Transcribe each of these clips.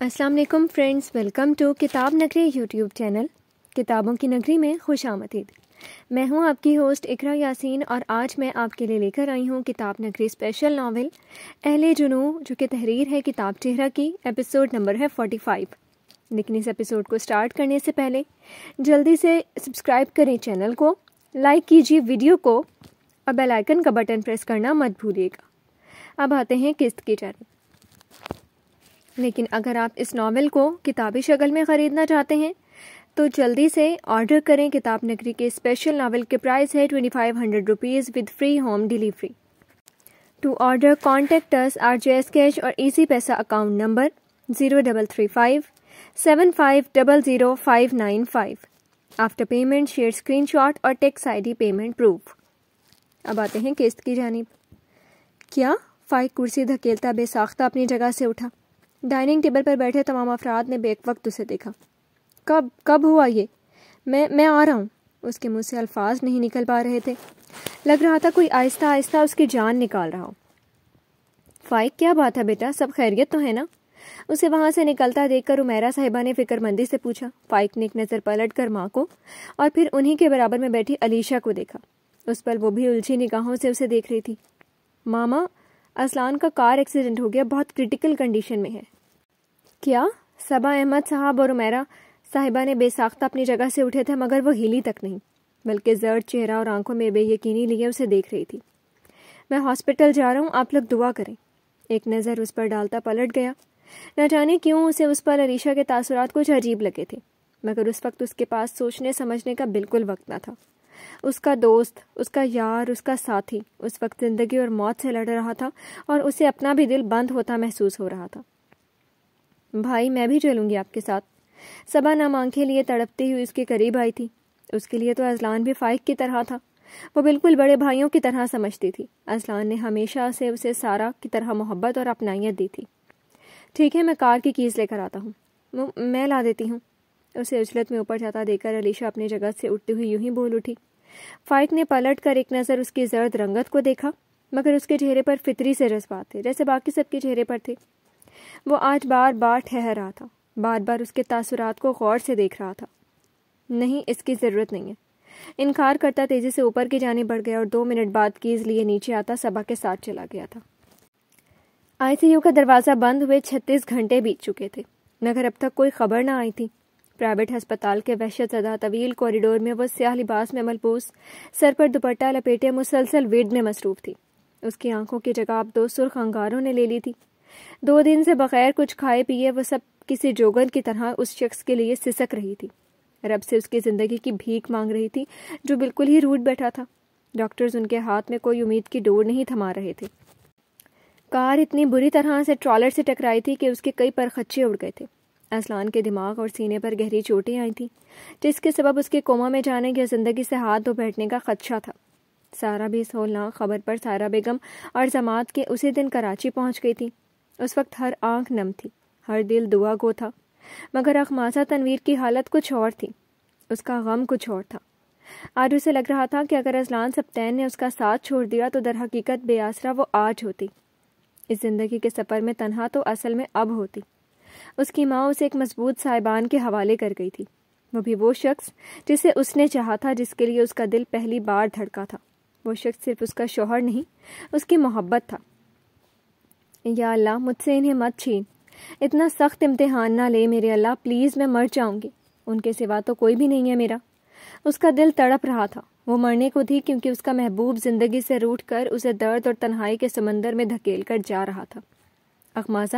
السلام علیکم friends, welcome to کتاب نگری یوٹیوب چینل کتابوں کی نگری میں خوش آمدید۔ میں ہوں آپ کی ہوسٹ اقرا یاسین، اور آج میں آپ کے لیے لے کر آئی ہوں کتاب نگری اسپیشل ناول اہل جنوں، جو کہ تحریر ہے کتاب چہرہ کی۔ ایپیسوڈ نمبر ہے 45۔ لیکن اس ایپیسوڈ کو سٹارٹ کرنے سے پہلے جلدی سے سبسکرائب کریں چینل کو، لائک کیجیے ویڈیو کو، اور بیل آئیکن کا بٹن پریس کرنا مت بھولیے گا۔ اب آتے ہیں قسط کی جانب۔ لیکن اگر آپ اس ناول کو کتابی شکل میں خریدنا چاہتے ہیں تو جلدی سے آرڈر کریں۔ کتاب نگری کے اسپیشل ناول کے پرائس ہے 2500 rupees with free home delivery. To order contact us RJS cash اور Easypaisa account number 0355750595۔ After payment share screenshot اور ٹیکس ID پیمنٹ پروف۔ اب آتے ہیں قسط کی جانب۔ کیا؟ فائق کرسی دھکیلتا بے ساختہ اپنی جگہ سے اٹھا۔ ڈائننگ ٹیبل پر بیٹھے تمام افراد نے بیک وقت اسے دیکھا۔ کب ہوا یہ؟ میں آ رہا ہوں۔ اس کے منہ سے الفاظ نہیں نکل پا رہے تھے، لگ رہا تھا کوئی آہستہ آہستہ اس کی جان نکال رہا ہو۔ فائق، کیا بات ہے بیٹا، سب خیریت تو ہے نا؟ اسے وہاں سے نکلتا دیکھ کر عمیرہ صاحبہ نے فکر مندی سے پوچھا۔ فائق نے ایک نظر پلٹ کر ماں کو اور پھر انہی کے برابر میں بیٹھی علیشہ کو دیکھا۔ اس پر وہ بھی الجھی نگاہوں سے اسے دیکھ رہی تھی۔ ماما، اسلان کا کار ایکسیڈنٹ ہو گیا، بہت کریٹیکل کنڈیشن میں ہے۔ کیا؟ صبا احمد صاحب اور عمیرہ صاحبہ نے بے ساختہ اپنی جگہ سے اٹھے تھے، مگر وہ ہلی تک نہیں، بلکہ زرد چہرہ اور آنکھوں میں بے یقینی لیے اسے دیکھ رہی تھی۔ میں ہاسپٹل جا رہا ہوں، آپ لوگ دعا کریں۔ ایک نظر اس پر ڈالتا پلٹ گیا۔ نہ جانے کیوں اسے اس پر علیشہ کے تاثرات کچھ عجیب لگے تھے، مگر اس وقت اس کے پاس سوچنے سمجھنے کا بالکل وقت نہ تھا۔ اس کا دوست، اس کا یار، اس کا ساتھی اس وقت زندگی اور موت سے لڑ رہا تھا، اور اسے اپنا بھی دل بند ہوتا محسوس ہو رہا تھا۔ بھائی، میں بھی چلوں گی آپ کے ساتھ۔ صبا نام آنکھیں لیے تڑپتی ہوئی اس کے قریب آئی تھی۔ اس کے لیے تو اذلان بھی فائق کی طرح تھا، وہ بالکل بڑے بھائیوں کی طرح سمجھتی تھی۔ اذلان نے ہمیشہ سے اسے سارا کی طرح محبت اور اپنائیت دی تھی۔ ٹھیک ہے، میں کار کی کیز لے کر آتا ہوں۔ میں لا دیتی ہوں۔ اسے اجلت میں اوپر جاتا دیکھ کر علیشہ اپنی جگہ سے اٹھتی ہوئی یوں ہی بول اٹھی۔ فائق نے پلٹ کر ایک نظر اس کی زرد رنگت کو دیکھا، مگر اس کے چہرے پر فطری سے جذبات تھے، جیسے باقی سب کے چہرے پر تھے۔ وہ آج بار بار ٹھہر رہا تھا، بار بار اس کے تاثرات کو غور سے دیکھ رہا تھا۔ نہیں، اس کی ضرورت نہیں ہے، انکار کرتا تیزی سے اوپر کی جانب بڑھ گیا اور 2 منٹ بعد کیز لیے نیچے آتا صبا کے ساتھ چلا گیا تھا۔ ICU کا دروازہ بند ہوئے 36 گھنٹے بیت چکے تھے، مگر اب تک کوئی خبر نہ آئی تھی۔ پرائیویٹ ہسپتال کے وحشت زدہ طویل کوریڈور میں وہ سیاہ لباس میں ملبوس، سر پر دوپٹہ لپیٹے مسلسل ورد میں مصروف تھی۔ اس کی آنکھوں کی جگہ اب 2 سرخ انگاروں نے لے لی تھی۔ 2 دن سے بغیر کچھ کھائے پیے وہ سب کسی جوگن کی طرح اس شخص کے لیے سسک رہی تھی، رب سے اس کی زندگی کی بھیک مانگ رہی تھی جو بالکل ہی روٹھ بیٹھا تھا۔ ڈاکٹرز ان کے ہاتھ میں کوئی امید کی ڈور نہیں تھما رہے تھے۔ کار اتنی بری طرح سے ٹرالر سے ٹکرائی تھی کہ اس کے کئی پرخچے اڑ گئے تھے۔ اذلان کے دماغ اور سینے پر گہری چوٹیں آئی تھیں، جس کے سبب اس کے کوما میں جانے یا زندگی سے ہاتھ دھو بیٹھنے کا خدشہ تھا۔ سارا بھی اس ہولناک خبر پر سارا بیگم اور جماعت کے اسی دن کراچی پہنچ گئی تھی۔ اس وقت ہر آنکھ نم تھی، ہر دل دعا گو تھا، مگر اخماسہ تنویر کی حالت کچھ اور تھی، اس کا غم کچھ اور تھا۔ آج اسے لگ رہا تھا کہ اگر اذلان سبتین نے اس کا ساتھ چھوڑ دیا تو در حقیقت بے آسرا وہ آج ہوتی، اس زندگی کے سفر میں تنہا تو اصل میں اب ہوتی۔ اس کی ماں اسے ایک مضبوط صاحبان کے حوالے کر گئی تھی، وہ بھی وہ شخص جسے اس نے چاہا تھا، جس کے لیے اس کا دل پہلی بار دھڑکا تھا۔ وہ شخص صرف اس کا شوہر نہیں، اس کی محبت تھا۔ یا اللہ، مجھ سے انہیں مت چھین، اتنا سخت امتحان نہ لے میرے اللہ، پلیز، میں مر جاؤں گی، ان کے سوا تو کوئی بھی نہیں ہے میرا۔ اس کا دل تڑپ رہا تھا، وہ مرنے کو تھی کیونکہ اس کا محبوب زندگی سے روٹھ کر اسے درد اور تنہائی کے سمندر میں دھکیل کر جا رہا تھا۔ اخمازہ،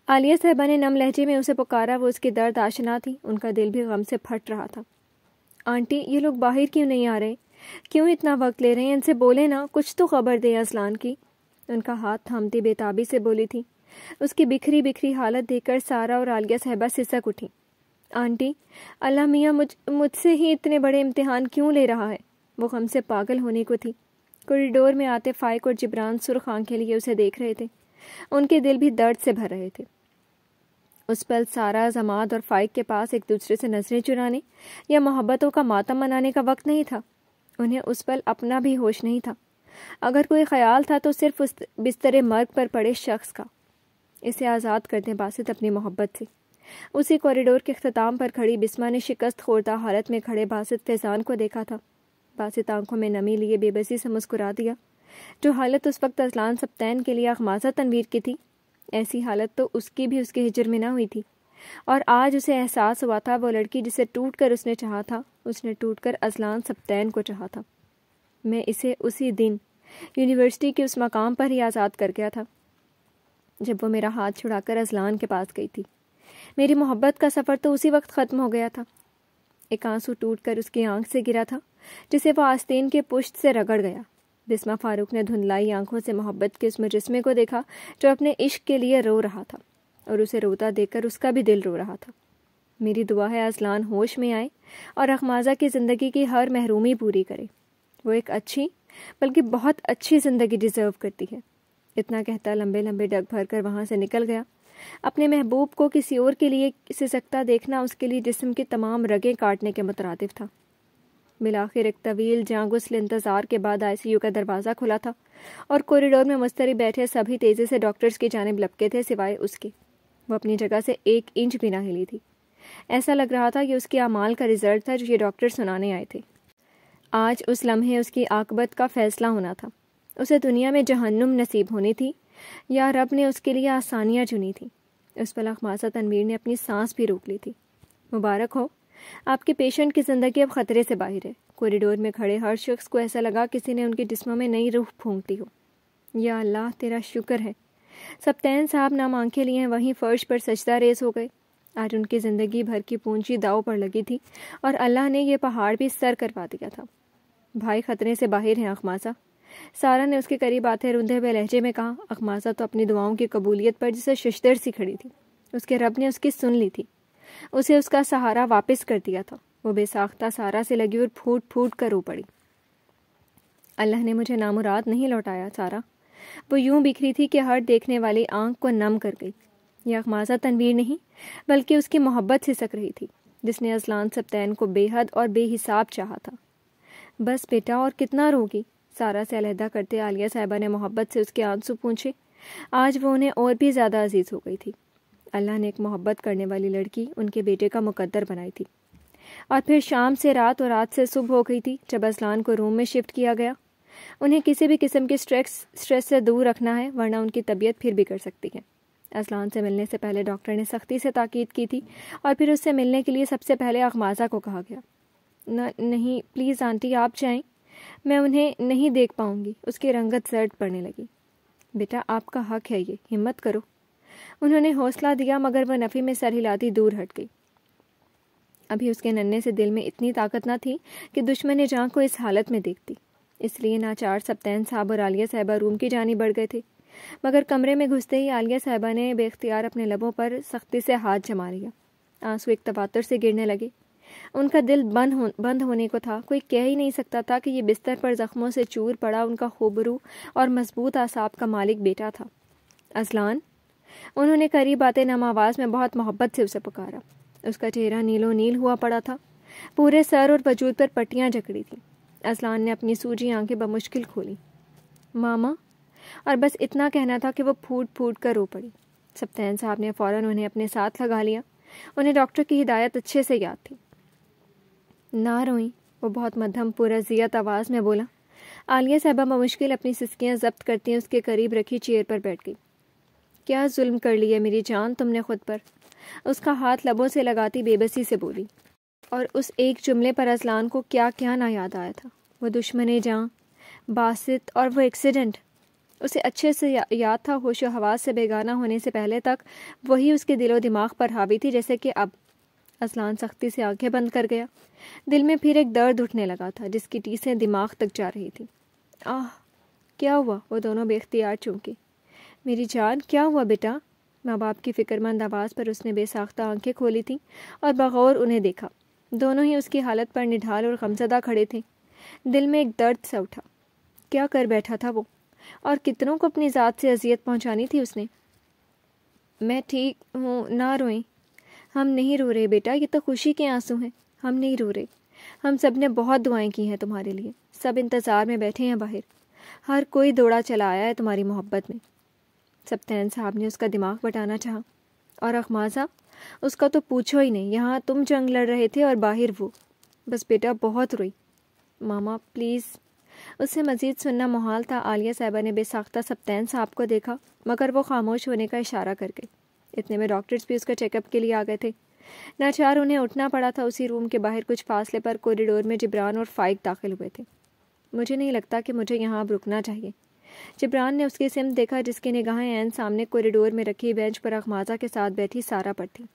عالیہ صاحبہ نے نم لہجے میں اسے پکارا۔ وہ اس کی درد آشنا تھی، ان کا دل بھی غم سے پھٹ رہا تھا۔ آنٹی، یہ لوگ باہر کیوں نہیں آ رہے؟ کیوں اتنا وقت لے رہے ہیں؟ ان سے بولے نا، کچھ تو خبر دے اذلان کی۔ ان کا ہاتھ تھامتی بے تابی سے بولی تھی۔ اس کی بکھری بکھری حالت دیکھ کر سارا اور عالیہ صاحبہ سسک اٹھی۔ آنٹی، اللہ میاں مجھ سے ہی اتنے بڑے امتحان کیوں لے رہا ہے؟ وہ غم سے پاگل ہونے کو تھی۔ کوریڈور میں آتے فائق اور جبران سرخ آنکھیں لیے اسے دیکھ رہے تھے، ان کے دل بھی درد سے بھر رہے تھے۔ اس پل سارا، زماد اور فائق کے پاس ایک دوسرے سے نظریں چرانے یا محبتوں کا ماتم منانے کا وقت نہیں تھا۔ انہیں اس پل اپنا بھی ہوش نہیں تھا۔ اگر کوئی خیال تھا تو صرف اس بستر مرگ پر پڑے شخص کا۔ اسے آزاد کر دیں باسط اپنی محبت سے۔ اسی کوریڈور کے اختتام پر کھڑی بسمہ نے شکست خوردہ حالت میں کھڑے باسط فیضان کو دیکھا تھا۔ باسط آنکھوں میں نمی لیے بے بسی سے مسکرا دیا۔ جو حالت اس وقت اذلان سبطین کے لیے اغماضہ تنویر کی تھی، ایسی حالت تو اس کی بھی اس کے ہجر میں نہ ہوئی تھی، اور آج اسے احساس ہوا تھا وہ لڑکی جسے ٹوٹ کر اس نے چاہا تھا، اس نے ٹوٹ کر اذلان سبطین کو چاہا تھا۔ میں اسے اسی دن یونیورسٹی کے اس مقام پر ہی آزاد کر گیا تھا جب وہ میرا ہاتھ چھڑا کر اذلان کے پاس گئی تھی۔ میری محبت کا سفر تو اسی وقت ختم ہو گیا تھا۔ ایک آنسو ٹوٹ کر اس کی آنکھ سے گرا تھا جسے وہ آستین کے پشت سے رگڑ گیا۔ بسمہ فاروق نے دھندلائی آنکھوں سے محبت کے اس مجسمے کو دیکھا جو اپنے عشق کے لیے رو رہا تھا، اور اسے روتا دیکھ کر اس کا بھی دل رو رہا تھا۔ میری دعا ہے اذلان ہوش میں آئے اور اغماضہ کی زندگی کی ہر محرومی پوری کرے۔ وہ ایک اچھی بلکہ بہت اچھی زندگی ڈیزرو کرتی ہے۔ اتنا کہتا لمبے لمبے ڈگ بھر کر وہاں سے نکل گیا۔ اپنے محبوب کو کسی اور کے لیے سسکتا دیکھنا اس کے لیے جسم کے تمام رگیں کاٹنے کے مترادف تھا۔ بالآخر ایک طویل جاں غسل انتظار کے بعد ICU کا دروازہ کھلا تھا اور کوریڈور میں مضطرب بیٹھے سبھی تیزی سے ڈاکٹرز کی جانب لپکے تھے سوائے اس کے۔ وہ اپنی جگہ سے 1 انچ بھی نہ ہلی تھی۔ ایسا لگ رہا تھا کہ اس کے اعمال کا رزلٹ تھا جو یہ ڈاکٹر سنانے آئے تھے۔ آج اس لمحے اس کی عاقبت کا فیصلہ ہونا تھا۔ اسے دنیا میں جہنم نصیب ہونی تھی یا رب نے اس کے لیے آسانیاں چنی تھیں۔ اس پر اغماضہ تنویر نے اپنی سانس بھی روک لی تھی۔ مبارک ہو، آپ کے پیشنٹ کی زندگی اب خطرے سے باہر ہے۔ کوریڈور میں کھڑے ہر شخص کو ایسا لگا کسی نے ان کے جسموں میں نئی روح پھونک دی ہو۔ یا اللہ تیرا شکر ہے۔ سبطین صاحب نام آنکھیں لیے وہیں فرش پر سجدہ ریز ہو گئے۔ آج ان کی زندگی بھر کی پونجی داؤ پر لگی تھی اور اللہ نے یہ پہاڑ بھی سر کروا دیا تھا۔ بھائی خطرے سے باہر ہیں اغماضہ، سارا نے اس کے قریب آتے روندے ہوئے لہجے میں کہا۔ اغماضہ تو اپنی دعاؤں کی قبولیت پر جسے ششدر سی کھڑی تھی۔ اس کے رب نے اس کی سن لی تھی، اسے اس کا سہارا واپس کر دیا تھا۔ وہ بے ساختہ سارا سے لگی اور پھوٹ پھوٹ کر رو پڑی۔ اللہ نے مجھے نامراد نہیں لوٹایا سارا۔ وہ یوں بکھری تھی کہ ہر دیکھنے والی آنکھ کو نم کر گئی۔ یہ اغماضہ تنویر نہیں بلکہ اس کی محبت سسک رہی تھی جس نے اذلان سبطین کو بے حد اور بے حساب چاہا تھا۔ بس بیٹا اور کتنا روگی؟ سارا سے علیحدہ کرتے عالیہ صاحبہ نے محبت سے اس کے آنسو پونچھے۔ آج وہ انہیں اور بھی زیادہ عزیز ہو گئی تھی۔ اللہ نے ایک محبت کرنے والی لڑکی ان کے بیٹے کا مقدر بنائی تھی۔ اور پھر شام سے رات اور رات سے صبح ہو گئی تھی جب اذلان کو روم میں شفٹ کیا گیا۔ انہیں کسی بھی قسم کے سٹریس سے دور رکھنا ہے ورنہ ان کی طبیعت پھر بگڑ سکتی ہے۔ اذلان سے ملنے سے پہلے ڈاکٹر نے سختی سے تاکید کی تھی اور پھر اس سے ملنے کے لیے سب سے پہلے اغماضہ کو کہا گیا۔ نہیں پلیز آنٹی آپ جائیں، میں انہیں نہیں دیکھ پاؤں گی۔ اس کی رنگت زرد پڑنے لگی۔ بیٹا آپ کا حق ہے، یہ ہمت کرو۔ انہوں نے حوصلہ دیا مگر وہ نفی میں سر ہلاتی دور ہٹ گئی۔ ابھی اس کے ننھے سے دل میں اتنی طاقت نہ تھی کہ دشمن جاں کو اس حالت میں دیکھتی، اس لیے ناچار سبطین صاحب اور عالیہ صاحبہ روم کی جانب بڑھ گئے تھے۔ مگر کمرے میں گھستے ہی عالیہ صاحبہ نے بے اختیار اپنے لبوں پر سختی سے ہاتھ جما لیا۔ آنسو ایک تواتر سے گرنے لگے۔ ان کا دل بند ہونے کو تھا۔ کوئی کہہ ہی نہیں سکتا تھا کہ یہ بستر پر زخموں سے چور پڑا ان کا خوبرو اور مضبوط اعصاب کا مالک بیٹا تھا۔ اذلان، انہوں نے قریب آتے نم آواز میں بہت محبت سے اسے پکارا۔ اس کا چہرہ نیلو نیل ہوا پڑا تھا، پورے سر اور وجود پر پٹیاں جکڑی تھیں۔ اذلان نے اپنی سوجی آنکھیں بمشکل کھولی۔ ماما، اور بس اتنا کہنا تھا کہ وہ پھوٹ پھوٹ کر رو پڑی۔ سبطین صاحب نے فوراً انہیں اپنے ساتھ لگا لیا۔ انہیں ڈاکٹر کی ہدایت اچھے سے یاد تھی۔ نہ روئیں، وہ بہت مدھم پرازیت آواز میں بولا۔ عالیہ صاحبہ بمشکل اپنی سسکیاں ضبط کرتی ہیں اس کے قریب رکھی چیئر پر بیٹھ گئی۔ کیا ظلم کر لیا میری جان تم نے خود پر؟ اس کا ہاتھ لبوں سے لگاتی بے بسی سے بولی، اور اس ایک جملے پر اذلان کو کیا کیا نہ یاد آیا تھا۔ وہ دشمن جاں، باسط اور وہ ایکسیڈنٹ۔ اسے اچھے سے یاد تھا ہوش و حواس سے بیگانہ ہونے سے پہلے تک وہی اس کے دل و دماغ پر حاوی تھی جیسے کہ اب۔ اذلان سختی سے آنکھیں بند کر گیا۔ دل میں پھر ایک درد اٹھنے لگا تھا جس کی ٹیسیں دماغ تک جا رہی تھی۔ آہ کیا ہوا؟ وہ دونوں بے اختیار چونکے۔ میری جان کیا ہوا بیٹا؟ ماں باپ کی فکر مند آواز پر اس نے بے ساختہ آنکھیں کھولی تھیں اور بغور انہیں دیکھا۔ دونوں ہی اس کی حالت پر نڈھال اور غمزدہ کھڑے تھے۔ دل میں ایک درد سا اٹھا۔ کیا کر بیٹھا تھا وہ؟ اور کتنوں کو اپنی ذات سے اذیت پہنچانی تھی اس نے؟ میں ٹھیک ہوں، نہ روئیں۔ ہم نہیں رو رہے بیٹا، یہ تو خوشی کے آنسو ہیں۔ ہم نہیں رو رہے۔ ہم سب نے بہت دعائیں کی ہیں تمہارے لیے۔ سب انتظار میں بیٹھے ہیں باہر۔ ہر کوئی دوڑا چلا آیا ہے تمہاری محبت میں۔ سبطین صاحب نے اس کا دماغ بٹانا چاہا. اور اخمازہ؟ اس کا تو پوچھو ہی نہیں. یہاں تم جنگ لڑ رہے تھے اور باہر وہ. بس بیٹا بہت روئی. ماما پلیز. اس سے مزید سننا محال تھا. عالیہ صاحبہ نے بے ساختہ سبطین صاحب کو دیکھا مگر وہ خاموش ہونے کا اشارہ کر گئی. اتنے میں ڈاکٹرز بھی اس کا چیک اپ کے لیے آ گئے تھے. ناچار انہیں اٹھنا پڑا تھا. اسی روم کے باہر کچھ فاصلے پر کوریڈور میں جبران اور فائق داخل ہوئے تھے. مجھے نہیں لگتا کہ مجھے یہاں اب رکنا چاہیے. جبران نے اس کی سمت دیکھا جس کی نگاہیں عین سامنے کوریڈور میں رکھی بینچ پر اخمازہ کے ساتھ بیٹھی سارا پر تھی.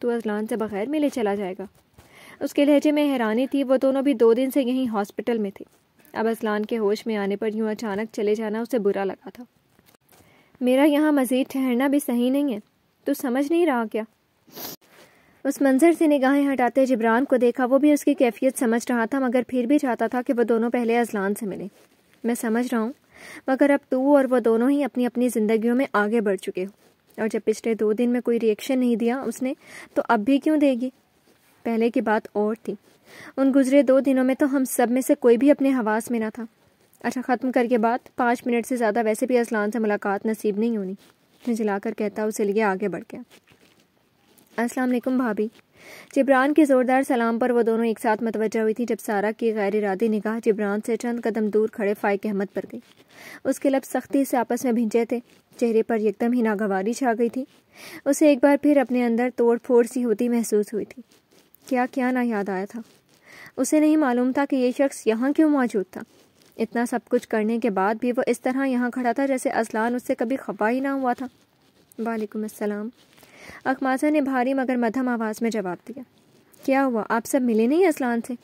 تو اذلان سے بغیر ملے چلا جائے گا؟ اس کے لہجے میں حیرانی تھی. وہ دونوں بھی 2 دن سے یہیں ہاسپٹل میں تھے. اب اذلان کے ہوش میں آنے پر یوں اچانک چلے جانا اسے برا لگا تھا. میرا یہاں مزید ٹھہرنا بھی صحیح نہیں ہے. تو سمجھ نہیں رہا کیا؟ اس منظر سے نگاہیں ہٹاتے جبران کو دیکھا. وہ بھی اس کی کیفیت سمجھ رہا تھا مگر پھر بھی چاہتا تھا کہ وہ دونوں پہلے اذلان سے ملیں. میں سمجھ رہا ہوں مگر اب تو اور وہ دونوں ہی اپنی اپنی زندگیوں میں آگے بڑھ چکے ہو. اور جب پچھلے 2 دن میں کوئی ریئیکشن نہیں دیا اس نے تو اب بھی کیوں دے گی؟ پہلے کی بات اور تھی. ان گزرے 2 دنوں میں تو ہم سب میں سے کوئی بھی اپنے حواس میں نہ تھا. اچھا ختم کر کے بات. 5 منٹ سے زیادہ ویسے بھی اذلان سے ملاقات نصیب نہیں ہونی. جھلا کر کہتا اسے لیے آگے بڑھ گیا. السلام علیکم بھابھی. جبران کے زوردار سلام پر وہ دونوں ایک ساتھ متوجہ ہوئی تھی جب سارا کی غیر ارادی نگاہ جبران سے چند قدم دور کھڑے فائق احمد پر گئی. اس کے لب سختی سے آپس میں بھنجے تھے. چہرے پر یکدم ہی ناگواری چھا گئی تھی. اسے ایک بار پھر اپنے اندر توڑ پھوڑ سی ہوتی محسوس ہوئی تھی. کیا نہ یاد آیا تھا. اسے نہیں معلوم تھا کہ یہ شخص یہاں کیوں موجود تھا. اتنا سب کچھ کرنے کے بعد بھی وہ اس طرح یہاں کھڑا تھا جیسے اذلان اس سے کبھی خفا ہی نہ ہوا تھا. وعلیکم السلام. اخمازہ نے بھاری مگر مدھم آواز میں جواب دیا. کیا ہوا؟ آپ سب ملے نہیں اذلان سے؟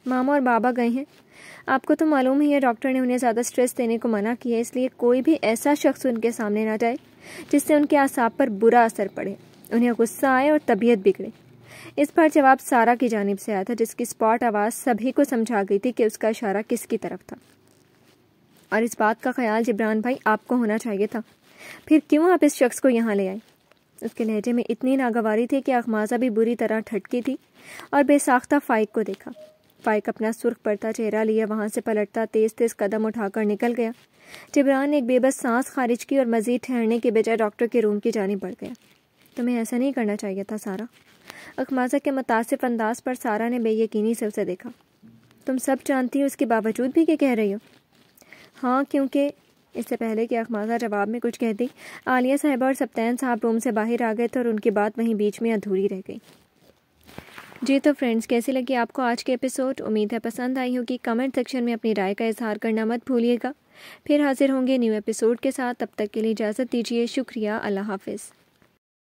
ماما اور بابا گئے ہیں. آپ کو تو معلوم ہی ہے ڈاکٹر نے انہیں زیادہ سٹریس دینے کو منع کیا ہے. اس لیے کوئی بھی ایسا شخص ان کے سامنے نہ جائے جس سے ان کے اعصاب پر برا اثر پڑے, انہیں غصہ آئے اور طبیعت بگڑے. اس پر جواب سارا کی جانب سے آیا تھا جس کی اسپاٹ آواز سبھی کو سمجھا گئی تھی کہ اس کا اشارہ کس کی طرف تھا. اور اس بات کا خیال جبران بھائی آپ کو ہونا چاہیے تھا. پھر کیوں آپ اس شخص کو یہاں لے آئے؟ اس کے لہجے میں اتنی ناگواری تھی کہ اخمازہ بھی بری طرح ٹھٹکی تھی اور بے ساختہ فائق کو دیکھا. فائق اپنا سرخ پڑتا چہرہ لیے وہاں سے پلٹتا تیز تیز قدم اٹھا کر نکل گیا. جبران نے ایک بے بس سانس خارج کی اور مزید ٹھہرنے کے بجائے ڈاکٹر کے روم کی جانب بڑھ گیا. تمہیں ایسا نہیں کرنا چاہیے تھا سارا. اخمازہ کے متاسف انداز پر سارا نے بے یقینی سے اسے دیکھا. تم سب جانتی ہو اس کے باوجود بھی کیا کہہ رہی ہو؟ ہاں کیونکہ اس سے پہلے کہ اخمازہ جواب میں کچھ کہتی عالیہ صاحبہ اور سبطین صاحب روم سے باہر آ گئے تھے اور ان کی بات وہیں بیچ میں ادھوری رہ گئی. جی تو فرینڈز کیسی لگی آپ کو آج کے ایپیسوڈ؟ امید ہے پسند آئی ہوگی. کمنٹ سیکشن میں اپنی رائے کا اظہار کرنا مت بھولیے گا. پھر حاضر ہوں گے نیو ایپیسوڈ کے ساتھ. تب تک کے لیے اجازت دیجیے. شکریہ. اللہ حافظ.